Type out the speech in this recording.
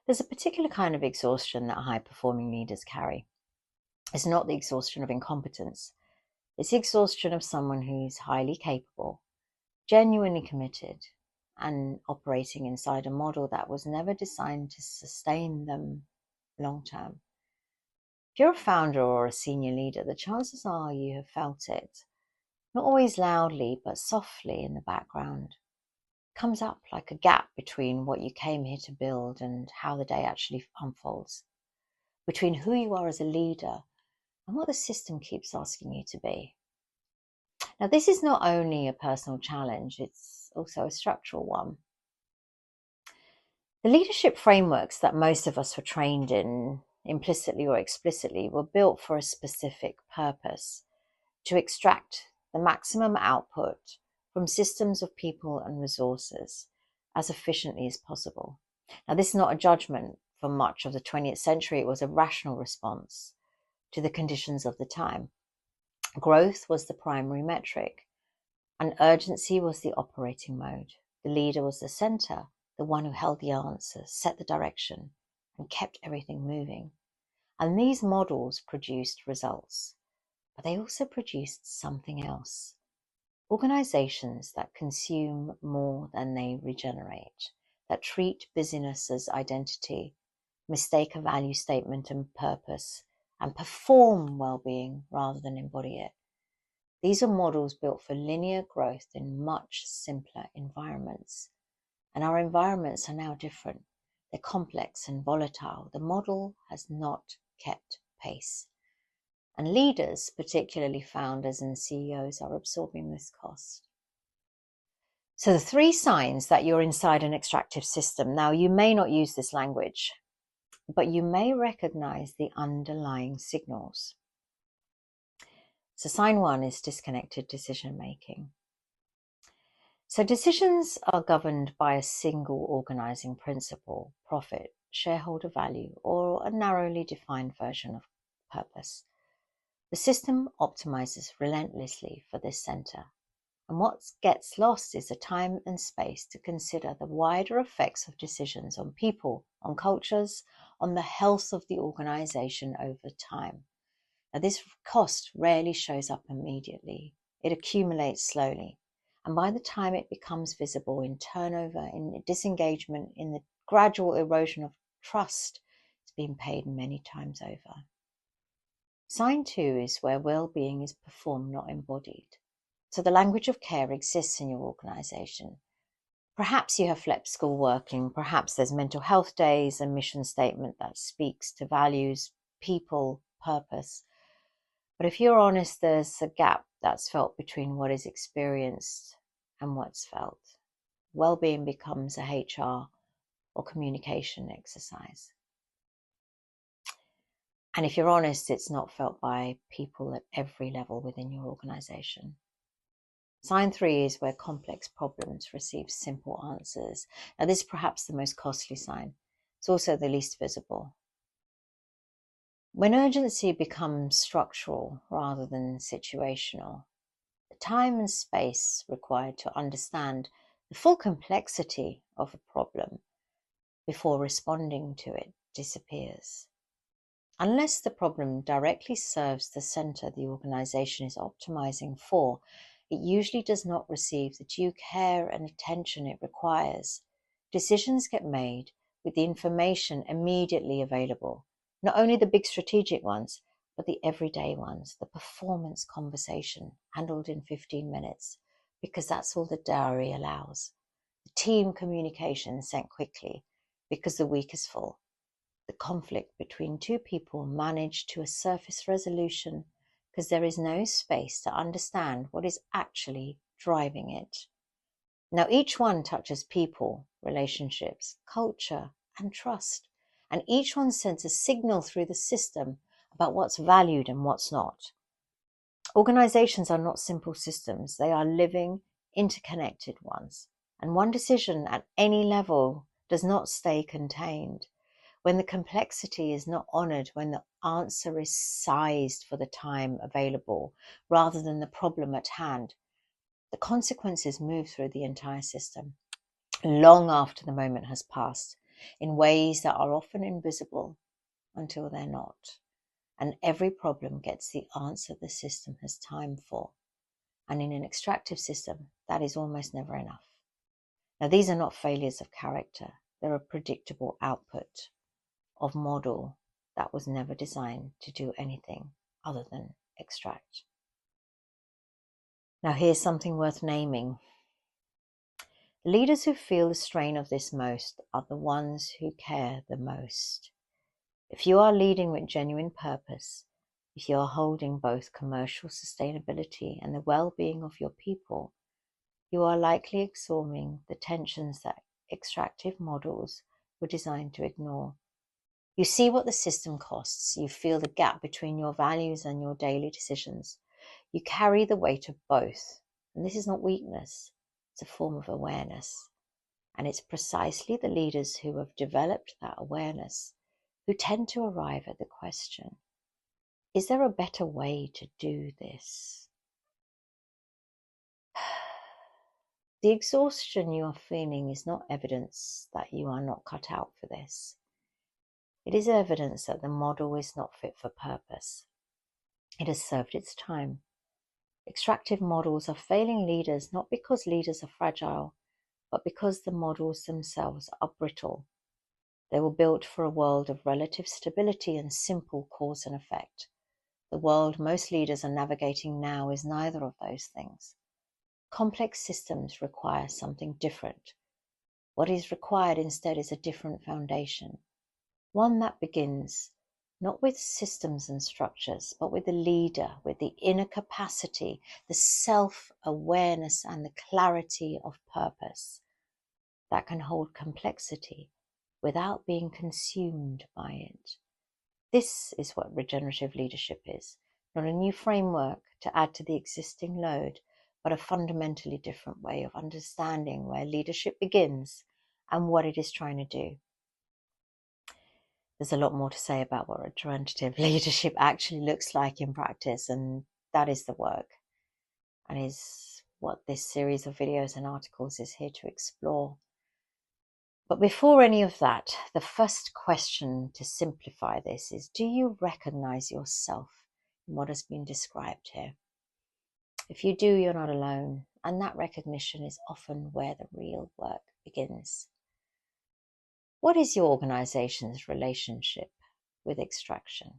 There's a particular kind of exhaustion that high-performing leaders carry. It's not the exhaustion of incompetence. It's the exhaustion of someone who's highly capable, genuinely committed, and operating inside a model that was never designed to sustain them long term. If you're a founder or a senior leader, the chances are you have felt it. Not always loudly, but softly in the background. It comes up like a gap between what you came here to build and how the day actually unfolds. Between who you are as a leader and what the system keeps asking you to be. Now, this is not only a personal challenge, it's also a structural one. The leadership frameworks that most of us were trained in, implicitly or explicitly, were built for a specific purpose: to extract the maximum output from systems of people and resources as efficiently as possible. Now, this is not a judgment. For much of the 20th century, it was a rational response to the conditions of the time. Growth was the primary metric, and urgency was the operating mode. The leader was the center, the one who held the answers, set the direction, and kept everything moving. And these models produced results, but they also produced something else. Organizations that consume more than they regenerate, that treat busyness as identity, mistake a value statement and purpose, and perform well-being rather than embody it. These are models built for linear growth in much simpler environments. And our environments are now different. They're complex and volatile. The model has not kept pace. And leaders, particularly founders and CEOs, are absorbing this cost. So the 3 signs that you're inside an extractive system. Now, you may not use this language, but you may recognize the underlying signals. So sign 1 is disconnected decision making. So decisions are governed by a single organizing principle: profit, shareholder value, or a narrowly defined version of purpose. The system optimizes relentlessly for this center. And what gets lost is the time and space to consider the wider effects of decisions on people, on cultures, on the health of the organization over time. Now, this cost rarely shows up immediately. It accumulates slowly. And by the time it becomes visible in turnover, in disengagement, in the gradual erosion of trust, it's been paid many times over. Sign 2 is where well-being is performed, not embodied. So the language of care exists in your organization. Perhaps you have flexible working, perhaps there's mental health days, a mission statement that speaks to values, people, purpose. But if you're honest, there's a gap that's felt between what is experienced and what's felt. Well-being becomes a HR or communication exercise. And if you're honest, it's not felt by people at every level within your organization. Sign 3 is where complex problems receive simple answers. Now, this is perhaps the most costly sign. It's also the least visible. When urgency becomes structural rather than situational, the time and space required to understand the full complexity of a problem before responding to it disappears. Unless the problem directly serves the center the organization is optimizing for, it usually does not receive the due care and attention it requires. Decisions get made with the information immediately available, not only the big strategic ones, but the everyday ones, the performance conversation handled in 15 minutes, because that's all the diary allows. The team communication sent quickly, because the week is full. The conflict between 2 people managed to a surface resolution, because there is no space to understand what is actually driving it. Now, each one touches people, relationships, culture, and trust. And each one sends a signal through the system about what's valued and what's not. Organizations are not simple systems. They are living, interconnected ones. And one decision at any level does not stay contained. When the complexity is not honored, when the answer is sized for the time available rather than the problem at hand, the consequences move through the entire system long after the moment has passed. in ways that are often invisible until they're not. And every problem gets the answer the system has time for. And in an extractive system, that is almost never enough. Now, these are not failures of character. They're a predictable output of model that was never designed to do anything other than extract. Now, here's something worth naming. The leaders who feel the strain of this most are the ones who care the most. If you are leading with genuine purpose, if you are holding both commercial sustainability and the well-being of your people, you are likely absorbing the tensions that extractive models were designed to ignore. You see what the system costs. You feel the gap between your values and your daily decisions. You carry the weight of both. And this is not weakness. It's a form of awareness. And it's precisely the leaders who have developed that awareness who tend to arrive at the question, is there a better way to do this? The exhaustion you are feeling is not evidence that you are not cut out for this. It is evidence that the model is not fit for purpose. It has served its time. Extractive models are failing leaders not because leaders are fragile, but because the models themselves are brittle. They were built for a world of relative stability and simple cause and effect. The world most leaders are navigating now is neither of those things. Complex systems require something different. What is required instead is a different foundation, one that begins not with systems and structures, but with the leader, with the inner capacity, the self-awareness and the clarity of purpose that can hold complexity without being consumed by it. This is what regenerative leadership is, not a new framework to add to the existing load, but a fundamentally different way of understanding where leadership begins and what it is trying to do. There's a lot more to say about what regenerative leadership actually looks like in practice, and that is the work, and is what this series of videos and articles is here to explore. But before any of that, the first question to simplify this is, do you recognize yourself in what has been described here? If you do, you're not alone, and that recognition is often where the real work begins. What is your organization's relationship with extraction?